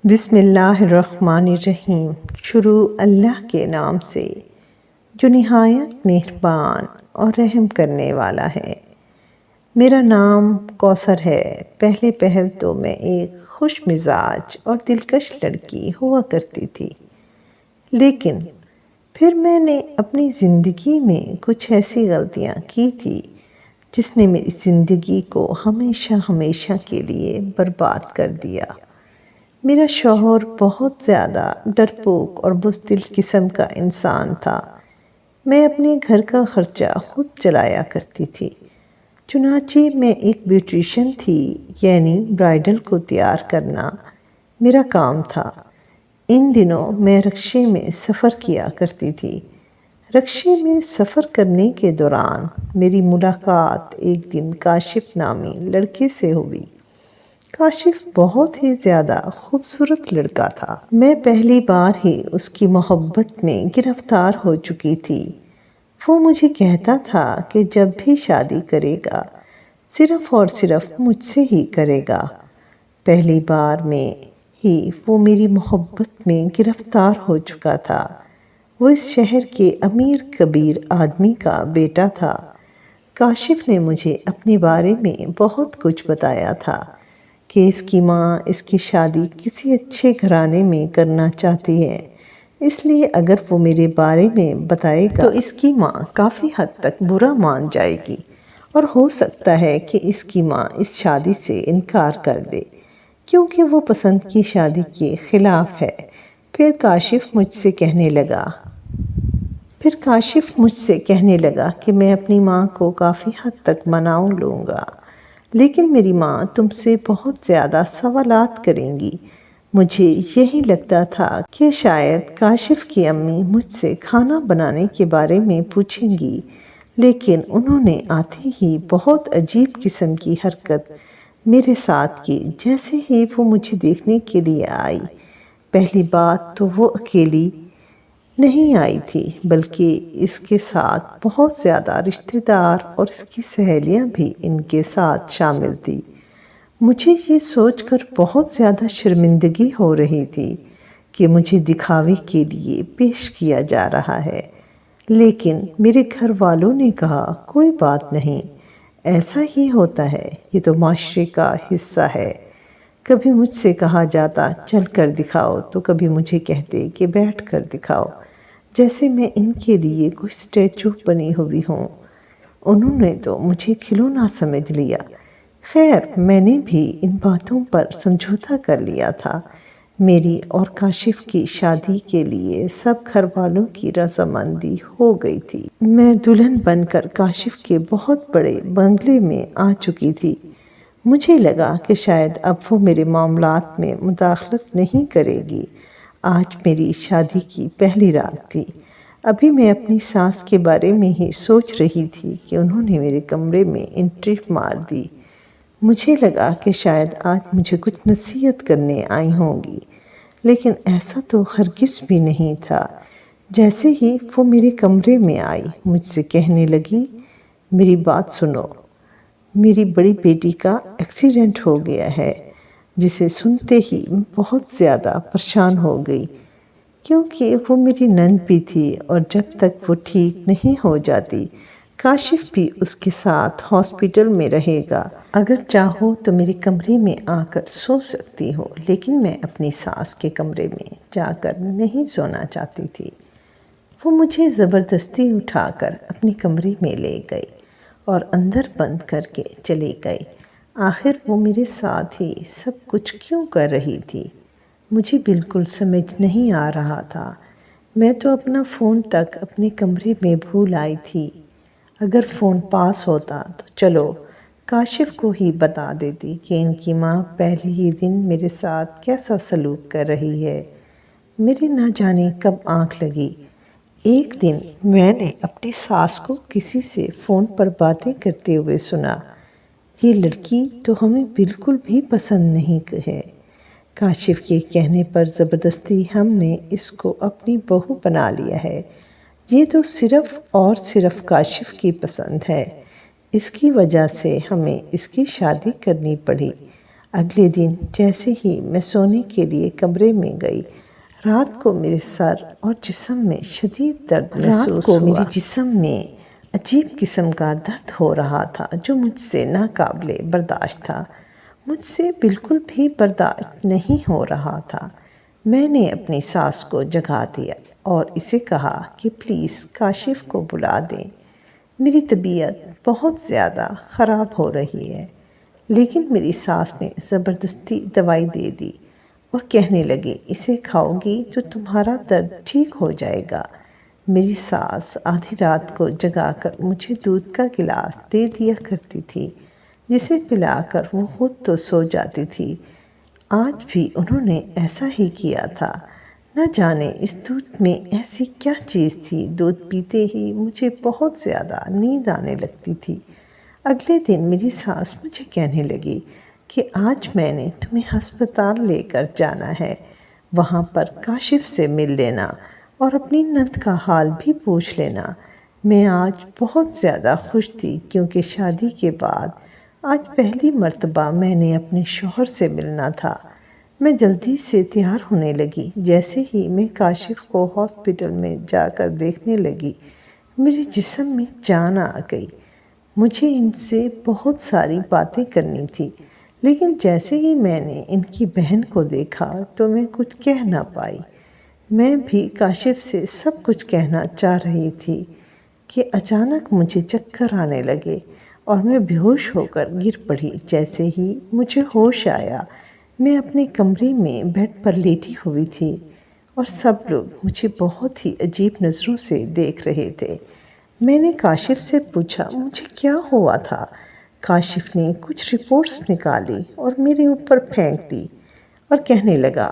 بسم اللہ الرحمن الرحیم۔ شروع اللہ کے نام سے جو نہایت مہربان اور رحم کرنے والا ہے۔ میرا نام کوثر ہے۔ پہلے پہل تو میں ایک خوش مزاج اور دلکش لڑکی ہوا کرتی تھی، لیکن پھر میں نے اپنی زندگی میں کچھ ایسی غلطیاں کی تھی جس نے میری زندگی کو ہمیشہ ہمیشہ کے لیے برباد کر دیا۔ میرا شوہر بہت زیادہ ڈرپوک اور بزدل قسم کا انسان تھا۔ میں اپنے گھر کا خرچہ خود چلایا کرتی تھی، چنانچہ میں ایک بیوٹیشین تھی، یعنی برائڈل کو تیار کرنا میرا کام تھا۔ ان دنوں میں رکشے میں سفر کیا کرتی تھی۔ رکشے میں سفر کرنے کے دوران میری ملاقات ایک دن کاشف نامی لڑکے سے ہوئی۔ کاشف بہت ہی زیادہ خوبصورت لڑکا تھا۔ میں پہلی بار ہی اس کی محبت میں گرفتار ہو چکی تھی۔ وہ مجھے کہتا تھا کہ جب بھی شادی کرے گا صرف اور صرف مجھ سے ہی کرے گا۔ پہلی بار میں ہی وہ میری محبت میں گرفتار ہو چکا تھا۔ وہ اس شہر کے امیر کبیر آدمی کا بیٹا تھا۔ کاشف نے مجھے اپنے بارے میں بہت کچھ بتایا تھا کہ اس کی ماں اس کی شادی کسی اچھے گھرانے میں کرنا چاہتی ہے، اس لیے اگر وہ میرے بارے میں بتائے گا تو اس کی ماں کافی حد تک برا مان جائے گی اور ہو سکتا ہے کہ اس کی ماں اس شادی سے انکار کر دے کیونکہ وہ پسند کی شادی کے خلاف ہے۔ پھر کاشف مجھ سے کہنے لگا کہ میں اپنی ماں کو کافی حد تک منا لوں گا، لیکن میری ماں تم سے بہت زیادہ سوالات کریں گی۔ مجھے یہی لگتا تھا کہ شاید کاشف کی امی مجھ سے کھانا بنانے کے بارے میں پوچھیں گی، لیکن انہوں نے آتے ہی بہت عجیب قسم کی حرکت میرے ساتھ کی۔ جیسے ہی وہ مجھے دیکھنے کے لیے آئی، پہلی بات تو وہ اکیلی نہیں آئی تھی بلکہ اس کے ساتھ بہت زیادہ رشتہ دار اور اس کی سہیلیاں بھی ان کے ساتھ شامل تھی۔ مجھے یہ سوچ کر بہت زیادہ شرمندگی ہو رہی تھی کہ مجھے دکھاوے کے لیے پیش کیا جا رہا ہے، لیکن میرے گھر والوں نے کہا کوئی بات نہیں، ایسا ہی ہوتا ہے، یہ تو معاشرے کا حصہ ہے۔ کبھی مجھ سے کہا جاتا چل کر دکھاؤ تو کبھی مجھے کہتے کہ بیٹھ کر دکھاؤ، جیسے میں ان کے لیے کوئی اسٹیچو بنی ہوئی ہوں۔ انہوں نے تو مجھے کھلونا سمجھ لیا۔ خیر، میں نے بھی ان باتوں پر سمجھوتا کر لیا تھا۔ میری اور کاشف کی شادی کے لیے سب گھر والوں کی رضامندی ہو گئی تھی۔ میں دلہن بن کر کاشف کے بہت بڑے بنگلے میں آ چکی تھی۔ مجھے لگا کہ شاید اب وہ میرے معاملات میں مداخلت نہیں کرے گی۔ آج میری شادی کی پہلی رات تھی۔ ابھی میں اپنی ساس کے بارے میں ہی سوچ رہی تھی کہ انہوں نے میرے کمرے میں انٹری مار دی۔ مجھے لگا کہ شاید آج مجھے کچھ نصیحت کرنے آئی ہوں گی، لیکن ایسا تو ہرگز بھی نہیں تھا۔ جیسے ہی وہ میرے کمرے میں آئی، مجھ سے کہنے لگی، میری بات سنو، میری بڑی بیٹی کا ایکسیڈنٹ ہو گیا ہے۔ جسے سنتے ہی میں بہت زیادہ پریشان ہو گئی، کیونکہ وہ میری نند بھی تھی اور جب تک وہ ٹھیک نہیں ہو جاتی کاشف بھی اس کے ساتھ ہاسپٹل میں رہے گا۔ اگر چاہو تو میرے کمرے میں آ کر سو سکتی ہو، لیکن میں اپنی ساس کے کمرے میں جا کر نہیں سونا چاہتی تھی۔ وہ مجھے زبردستی اٹھا کر اپنے کمرے میں لے گئی اور اندر بند کر کے چلی گئی۔ آخر وہ میرے ساتھ ہی سب کچھ کیوں کر رہی تھی، مجھے بالکل سمجھ نہیں آ رہا تھا۔ میں تو اپنا فون تک اپنے کمرے میں بھول آئی تھی۔ اگر فون پاس ہوتا تو چلو کاشف کو ہی بتا دیتی کہ ان کی ماں پہلے ہی دن میرے ساتھ کیسا سلوک کر رہی ہے۔ میرے نہ جانے کب آنکھ لگی، ایک دن میں نے اپنی ساس کو کسی سے فون پر باتیں کرتے ہوئے سنا، یہ لڑکی تو ہمیں بالکل بھی پسند نہیں ہے۔ کاشف کے کہنے پر زبردستی ہم نے اس کو اپنی بہو بنا لیا ہے۔ یہ تو صرف اور صرف کاشف کی پسند ہے، اس کی وجہ سے ہمیں اس کی شادی کرنی پڑی۔ اگلے دن جیسے ہی میں سونے کے لیے کمرے میں گئی، رات کو میرے سر اور جسم میں شدید درد محسوس ہوا۔ میرے جسم میں عجیب قسم کا درد ہو رہا تھا جو مجھ سے ناقابل برداشت تھا، مجھ سے بالکل بھی برداشت نہیں ہو رہا تھا۔ میں نے اپنی ساس کو جگا دیا اور اسے کہا کہ پلیز کاشف کو بلا دیں، میری طبیعت بہت زیادہ خراب ہو رہی ہے۔ لیکن میری ساس نے زبردستی دوائی دے دی اور کہنے لگے اسے کھاؤ گی تو تمہارا درد ٹھیک ہو جائے گا۔ میری ساس آدھی رات کو جگا کر مجھے دودھ کا گلاس دے دیا کرتی تھی، جسے پلا کر وہ خود تو سو جاتی تھی۔ آج بھی انہوں نے ایسا ہی کیا تھا۔ نہ جانے اس دودھ میں ایسی کیا چیز تھی، دودھ پیتے ہی مجھے بہت زیادہ نیند آنے لگتی تھی۔ اگلے دن میری ساس مجھے کہنے لگی کہ آج میں نے تمہیں ہسپتال لے کر جانا ہے، وہاں پر کاشف سے مل لینا اور اپنی نند کا حال بھی پوچھ لینا۔ میں آج بہت زیادہ خوش تھی کیونکہ شادی کے بعد آج پہلی مرتبہ میں نے اپنے شوہر سے ملنا تھا۔ میں جلدی سے تیار ہونے لگی۔ جیسے ہی میں کاشف کو ہاسپٹل میں جا کر دیکھنے لگی، میرے جسم میں جان آ گئی۔ مجھے ان سے بہت ساری باتیں کرنی تھی، لیکن جیسے ہی میں نے ان کی بہن کو دیکھا تو میں کچھ کہہ نہ پائی۔ میں بھی کاشف سے سب کچھ کہنا چاہ رہی تھی کہ اچانک مجھے چکر آنے لگے اور میں بے ہوش ہو کر گر پڑی۔ جیسے ہی مجھے ہوش آیا، میں اپنے کمرے میں بیڈ پر لیٹی ہوئی تھی اور سب لوگ مجھے بہت ہی عجیب نظروں سے دیکھ رہے تھے۔ میں نے کاشف سے پوچھا مجھے کیا ہوا تھا۔ کاشف نے کچھ رپورٹس نکالی اور میرے اوپر پھینک دی اور کہنے لگا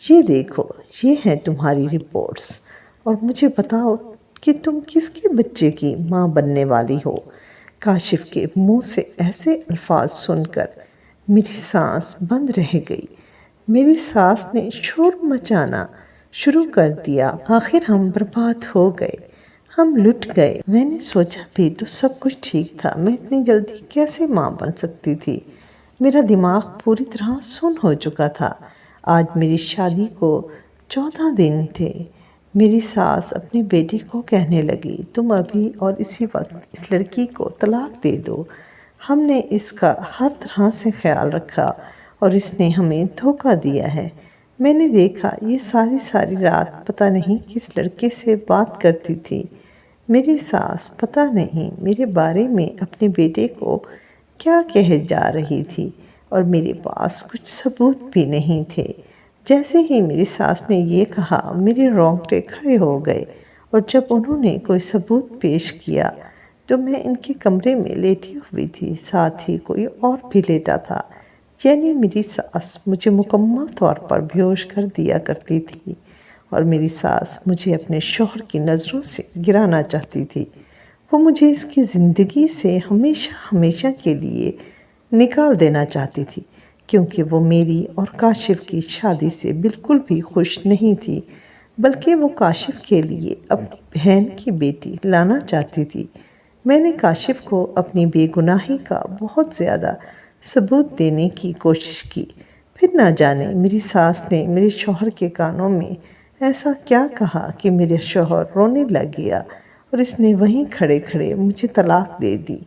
یہ دیکھو، یہ ہیں تمہاری رپورٹس اور مجھے بتاؤ کہ تم کس کے بچے کی ماں بننے والی ہو۔ کاشف کے منہ سے ایسے الفاظ سن کر میری سانس بند رہ گئی۔ میری ساس نے شور مچانا شروع کر دیا، آخر ہم برباد ہو گئے، ہم لٹ گئے۔ میں نے سوچا بھی تو سب کچھ ٹھیک تھا، میں اتنی جلدی کیسے ماں بن سکتی تھی؟ میرا دماغ پوری طرح سن ہو چکا تھا۔ آج میری شادی کو 14 دن تھے۔ میری ساس اپنے بیٹے کو کہنے لگی تم ابھی اور اسی وقت اس لڑکی کو طلاق دے دو، ہم نے اس کا ہر طرح سے خیال رکھا اور اس نے ہمیں دھوکہ دیا ہے۔ میں نے دیکھا یہ ساری رات پتہ نہیں کس لڑکے سے بات کرتی تھی۔ میری ساس پتہ نہیں میرے بارے میں اپنے بیٹے کو کیا کہے جا رہی تھی اور میرے پاس کچھ ثبوت بھی نہیں تھے۔ جیسے ہی میری ساس نے یہ کہا میرے رونگٹے کھڑے ہو گئے اور جب انہوں نے کوئی ثبوت پیش کیا تو میں ان کے کمرے میں لیٹی ہوئی تھی، ساتھ ہی کوئی اور بھی لیٹا تھا، یعنی میری ساس مجھے مکمل طور پر بے ہوش کر دیا کرتی تھی اور میری ساس مجھے اپنے شوہر کی نظروں سے گرانا چاہتی تھی۔ وہ مجھے اس کی زندگی سے ہمیشہ کے لیے نکال دینا چاہتی تھی کیونکہ وہ میری اور کاشف کی شادی سے بالکل بھی خوش نہیں تھی، بلکہ وہ کاشف کے لیے اپنی بہن کی بیٹی لانا چاہتی تھی۔ میں نے کاشف کو اپنی بے گناہی کا بہت زیادہ ثبوت دینے کی کوشش کی، پھر نہ جانے میری ساس نے میرے شوہر کے کانوں میں ایسا کیا کہا کہ میرا شوہر رونے لگ گیا اور اس نے وہیں کھڑے کھڑے مجھے طلاق دے دی۔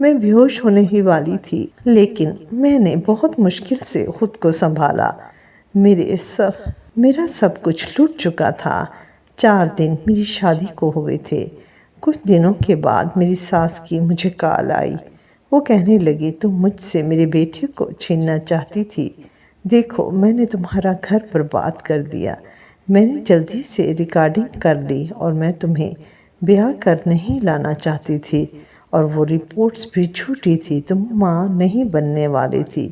میں بے ہوش ہونے ہی والی تھی، لیکن میں نے بہت مشکل سے خود کو سنبھالا۔ میرا سب کچھ لٹ چکا تھا۔ 4 دن میری شادی کو ہوئے تھے۔ کچھ دنوں کے بعد میری ساس کی مجھے کال آئی۔ وہ کہنے لگی تم مجھ سے میرے بیٹے کو چھیننا چاہتی تھی، دیکھو میں نے تمہارا گھر برباد کر دیا۔ میں نے جلدی سے ریکارڈنگ کر لی اور میں تمہیں بیاہ کر نہیں لانا چاہتی تھی اور وہ رپورٹس بھی جھوٹی تھی، تم ماں نہیں بننے والی تھی۔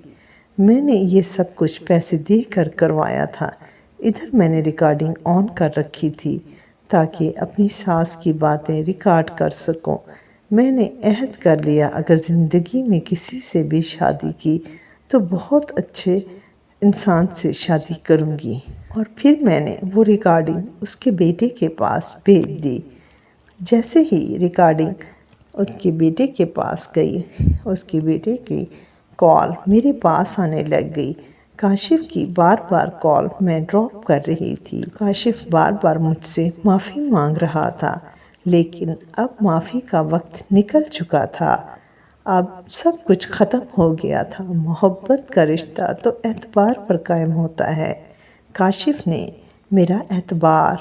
میں نے یہ سب کچھ پیسے دے کر کروایا تھا۔ ادھر میں نے ریکارڈنگ آن کر رکھی تھی تاکہ اپنی ساس کی باتیں ریکارڈ کر سکوں۔ میں نے عہد کر لیا اگر زندگی میں کسی سے بھی شادی کی تو بہت اچھے انسان سے شادی کروں گی، اور پھر میں نے وہ ریکارڈنگ اس کے بیٹے کے پاس بھیج دی۔ جیسے ہی ریکارڈنگ اس کے بیٹے کے پاس گئی، اس کے بیٹے کی کال میرے پاس آنے لگ گئی۔ کاشف کی بار بار کال میں ڈراپ کر رہی تھی۔ کاشف بار بار مجھ سے معافی مانگ رہا تھا، لیکن اب معافی کا وقت نکل چکا تھا۔ اب سب کچھ ختم ہو گیا تھا۔ محبت کا رشتہ تو اعتبار پر قائم ہوتا ہے۔ کاشف نے میرا اعتبار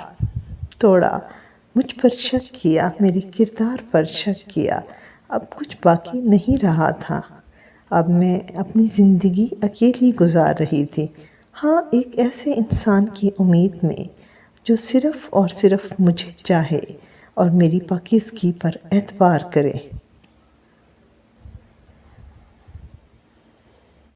توڑا، مجھ پر شک کیا، میرے کردار پر شک کیا۔ اب کچھ باقی نہیں رہا تھا۔ اب میں اپنی زندگی اکیلی گزار رہی تھی، ہاں، ایک ایسے انسان کی امید میں جو صرف اور صرف مجھے چاہے اور میری پاکیزگی پر اعتبار کرے۔